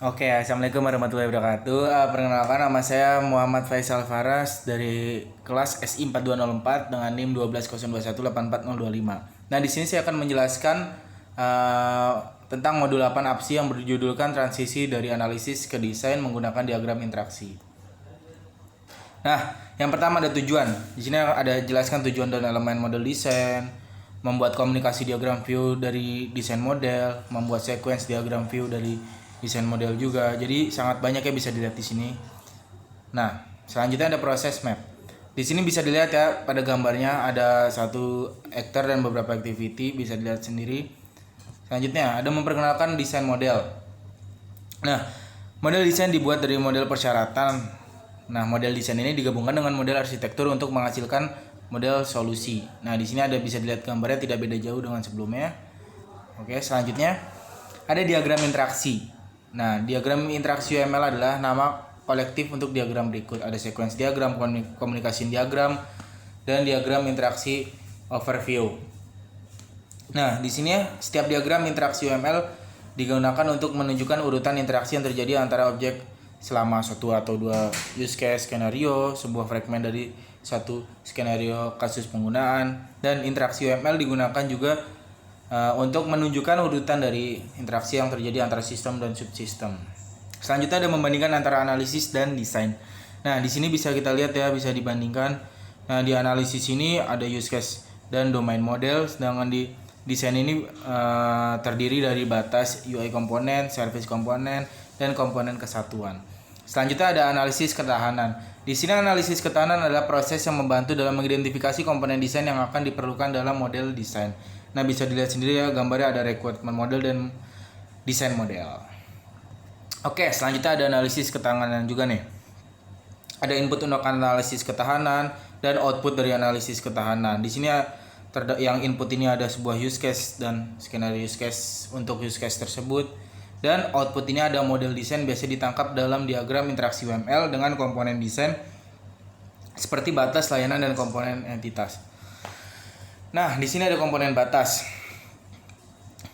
Oke, assalamualaikum warahmatullahi wabarakatuh. Perkenalkan, nama saya Muhammad Faisal Faras dari kelas SI 4204 dengan NIM 1202184025. Nah, di sini saya akan menjelaskan tentang modul 8 APSI yang berjudulkan transisi dari analisis ke desain menggunakan diagram interaksi. Nah, yang pertama ada tujuan. Di sini ada jelaskan tujuan dan elemen model desain, membuat komunikasi diagram view dari desain model, membuat sequence diagram view dari desain model juga. Jadi sangat banyak ya, bisa dilihat di sini. Nah, selanjutnya ada proses map. Di sini bisa dilihat ya, pada gambarnya ada satu actor dan beberapa activity, bisa dilihat sendiri. Selanjutnya ada memperkenalkan desain model. Nah, model desain dibuat dari model persyaratan. Nah, model desain ini digabungkan dengan model arsitektur untuk menghasilkan model solusi. Nah, di sini ada bisa dilihat gambarnya tidak beda jauh dengan sebelumnya. Oke, selanjutnya ada diagram interaksi. Nah, diagram interaksi UML adalah nama kolektif untuk diagram berikut. Ada sequence diagram, komunikasi diagram, dan diagram interaksi overview. Nah, di sini setiap diagram interaksi UML digunakan untuk menunjukkan urutan interaksi yang terjadi antara objek selama satu atau dua use case skenario, sebuah fragmen dari satu skenario kasus penggunaan, dan interaksi UML digunakan juga untuk menunjukkan urutan dari interaksi yang terjadi antara sistem dan subsistem. Selanjutnya ada membandingkan antara analisis dan desain. Nah, di sini bisa kita lihat ya, bisa dibandingkan. Nah, di analisis ini ada use case dan domain model, sedangkan di desain ini terdiri dari batas UI komponen, service komponen, dan komponen kesatuan. Selanjutnya ada analisis ketahanan. Di sini analisis ketahanan adalah proses yang membantu dalam mengidentifikasi komponen desain yang akan diperlukan dalam model desain. Nah, bisa dilihat sendiri ya, gambarnya ada requirement model dan desain model. Oke, selanjutnya ada analisis ketahanan juga nih. Ada input untuk analisis ketahanan dan output dari analisis ketahanan. Di sini yang input ini ada sebuah use case dan skenario use case untuk use case tersebut. Dan output ini ada model desain biasa ditangkap dalam diagram interaksi UML dengan komponen desain seperti batas, layanan, dan komponen entitas. Nah, di sini ada komponen batas.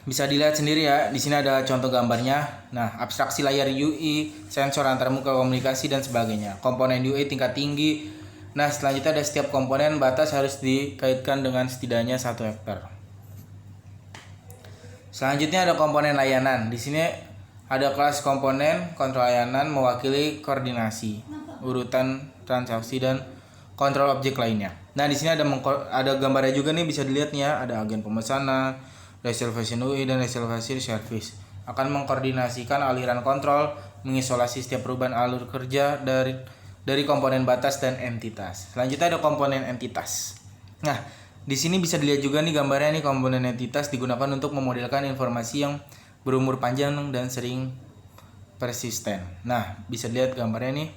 Bisa dilihat sendiri ya, di sini ada contoh gambarnya. Nah, abstraksi layar UI, sensor antarmuka komunikasi, dan sebagainya. Komponen UI tingkat tinggi. Nah, selanjutnya ada setiap komponen batas harus dikaitkan dengan setidaknya satu hektar. Selanjutnya ada komponen layanan. Di sini ada kelas komponen kontrol layanan mewakili koordinasi, urutan transaksi, dan kontrol objek lainnya. Nah, di sini ada gambarnya juga nih, bisa dilihat nih ya, ada agen pemesanan, reservation UI, dan reservasi service. Akan mengkoordinasikan aliran kontrol, mengisolasi setiap perubahan alur kerja dari komponen batas dan entitas. Selanjutnya ada komponen entitas. Nah, di sini bisa dilihat juga nih gambarnya nih, komponen entitas digunakan untuk memodelkan informasi yang berumur panjang dan sering persisten. Nah, bisa dilihat gambarnya nih.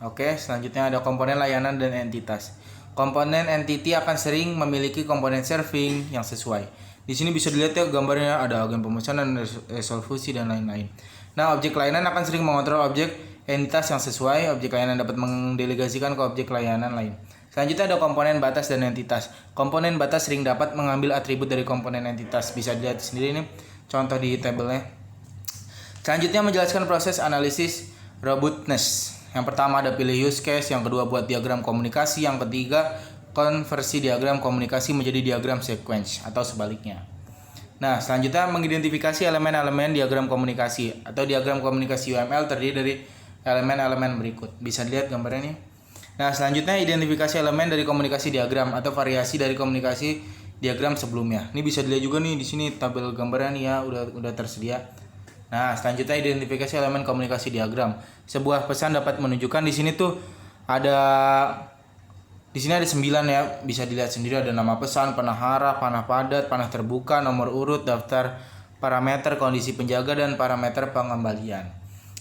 Oke, selanjutnya ada komponen layanan dan entitas. Komponen entity akan sering memiliki komponen serving yang sesuai. Di sini bisa dilihat ya gambarnya, ada agen pemesanan, resolusi, dan lain-lain. Nah, objek layanan akan sering mengontrol objek entitas yang sesuai. Objek layanan dapat mendelegasikan ke objek layanan lain. Selanjutnya ada komponen batas dan entitas. Komponen batas sering dapat mengambil atribut dari komponen entitas. Bisa dilihat sendiri nih contoh di tabelnya. Selanjutnya menjelaskan proses analisis robustness. Yang pertama ada pilih use case, yang kedua buat diagram komunikasi, yang ketiga konversi diagram komunikasi menjadi diagram sequence atau sebaliknya. Nah, selanjutnya mengidentifikasi elemen-elemen diagram komunikasi atau diagram komunikasi UML terdiri dari elemen-elemen berikut. Bisa dilihat gambarnya nih. Nah, selanjutnya identifikasi elemen dari komunikasi diagram atau variasi dari komunikasi diagram sebelumnya. Ini bisa dilihat juga nih di sini tabel gambarnya nih ya, udah tersedia. Nah, selanjutnya identifikasi elemen komunikasi diagram. Sebuah pesan dapat menunjukkan di sini tuh di sini ada 9 ya, bisa dilihat sendiri, ada nama pesan, panah arah, panah padat, panah terbuka, nomor urut, daftar parameter, kondisi penjaga, dan parameter pengembalian.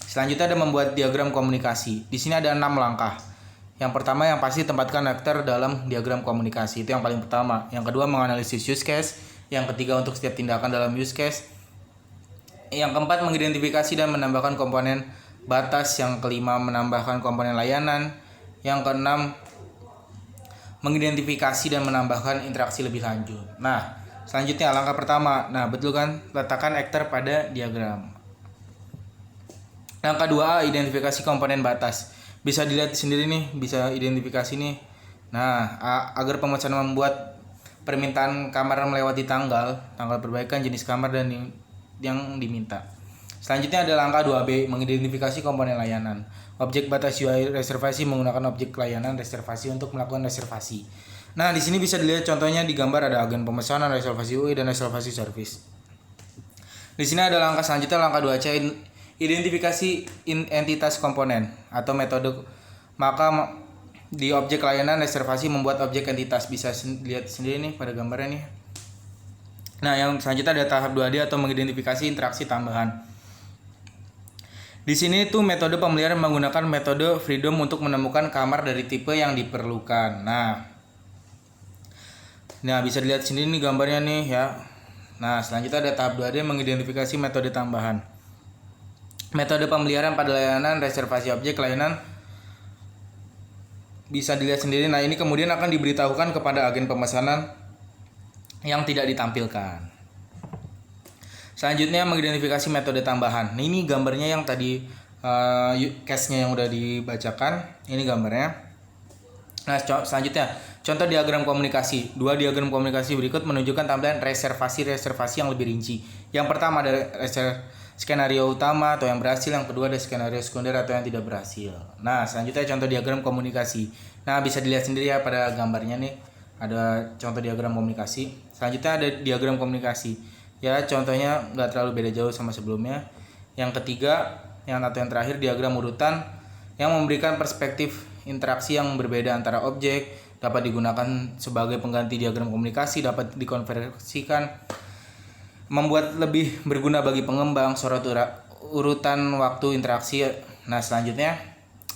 Selanjutnya ada membuat diagram komunikasi. Di sini ada 6 langkah. Yang pertama, yang pasti tempatkan aktor dalam diagram komunikasi, itu yang paling pertama. Yang kedua, menganalisis use case. Yang ketiga, untuk setiap tindakan dalam use case. Yang keempat, mengidentifikasi dan menambahkan komponen batas. Yang kelima, menambahkan komponen layanan. Yang keenam, mengidentifikasi dan menambahkan interaksi lebih lanjut. Nah, selanjutnya langkah pertama. Nah, betul kan, letakkan aktor pada diagram. Langkah 2A, identifikasi komponen batas. Bisa dilihat sendiri nih, bisa identifikasi nih. Nah, agar pemesan membuat permintaan kamar melewati tanggal perbaikan, jenis kamar, dan yang diminta. Selanjutnya ada langkah 2B, mengidentifikasi komponen layanan. Objek batas UI reservasi menggunakan objek layanan reservasi untuk melakukan reservasi. Nah, di sini bisa dilihat contohnya di gambar ada agen pemesanan, reservasi UI, dan reservasi service. Di sini ada langkah selanjutnya, langkah 2C, identifikasi entitas komponen atau metode. Maka di objek layanan reservasi membuat objek entitas, bisa lihat sendiri nih pada gambarnya nih. Nah, yang selanjutnya ada tahap 2D atau mengidentifikasi interaksi tambahan. Di sini tuh metode pemeliharaan menggunakan metode freedom untuk menemukan kamar dari tipe yang diperlukan. Nah, bisa dilihat sendiri nih gambarnya nih ya. Nah, selanjutnya ada tahap 2D, mengidentifikasi metode tambahan. Metode pemeliharaan pada layanan reservasi objek layanan bisa dilihat sendiri. Nah, ini kemudian akan diberitahukan kepada agen pemesanan yang tidak ditampilkan. Selanjutnya mengidentifikasi metode tambahan. Nah, ini gambarnya yang tadi case-nya yang udah dibacakan. Ini gambarnya. Nah, selanjutnya contoh diagram komunikasi. Dua diagram komunikasi berikut menunjukkan tampilan reservasi yang lebih rinci. Yang pertama ada skenario utama atau yang berhasil, yang kedua ada skenario sekunder atau yang tidak berhasil. Nah, selanjutnya contoh diagram komunikasi. Nah, bisa dilihat sendiri ya pada gambarnya nih, ada contoh diagram komunikasi. Selanjutnya ada diagram komunikasi. Ya, contohnya nggak terlalu beda jauh sama sebelumnya. Yang ketiga, yang terakhir diagram urutan yang memberikan perspektif interaksi yang berbeda antara objek, dapat digunakan sebagai pengganti diagram komunikasi, dapat dikonversikan, membuat lebih berguna bagi pengembang, sorot urutan waktu interaksi. Nah, selanjutnya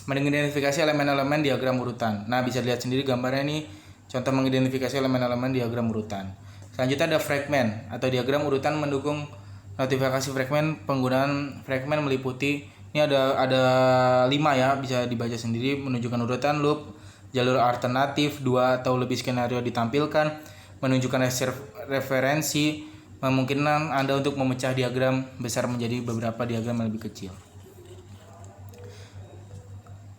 mengidentifikasi elemen-elemen diagram urutan. Nah, bisa lihat sendiri gambarnya nih, contoh mengidentifikasi elemen-elemen diagram urutan. Selanjutnya ada fragmen atau diagram urutan mendukung notifikasi fragmen. Penggunaan fragmen meliputi, ini ada 5 ya, bisa dibaca sendiri, menunjukkan urutan, loop, jalur alternatif, 2 atau lebih skenario ditampilkan, menunjukkan referensi, memungkinkan Anda untuk memecah diagram besar menjadi beberapa diagram yang lebih kecil.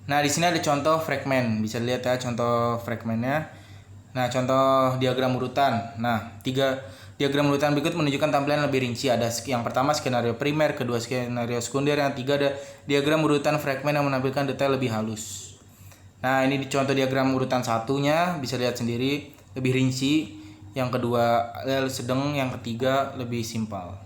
Nah, di sini ada contoh fragmen, bisa dilihat ya contoh fragmennya. Nah, contoh diagram urutan. Nah, 3 diagram urutan berikut menunjukkan tampilan lebih rinci. Ada yang pertama skenario primer, kedua skenario sekunder, yang ketiga ada diagram urutan fragmen yang menampilkan detail lebih halus. Nah, ini di contoh diagram urutan satunya, bisa lihat sendiri lebih rinci. Yang kedua sedang, yang ketiga lebih simpel.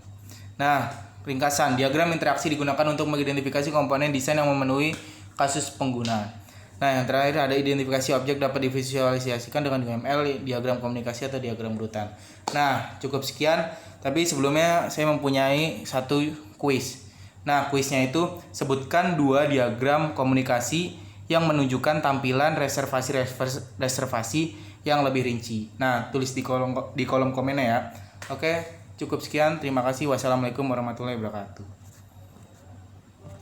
Nah, ringkasan, diagram interaksi digunakan untuk mengidentifikasi komponen desain yang memenuhi kasus penggunaan. Nah, yang terakhir ada identifikasi objek dapat divisualisasikan dengan UML, diagram komunikasi atau diagram urutan. Nah, cukup sekian. Tapi sebelumnya saya mempunyai satu kuis. Nah, kuisnya itu sebutkan 2 diagram komunikasi yang menunjukkan tampilan reservasi yang lebih rinci. Nah, tulis di kolom komennya ya. Oke, cukup sekian. Terima kasih. Wassalamualaikum warahmatullahi wabarakatuh.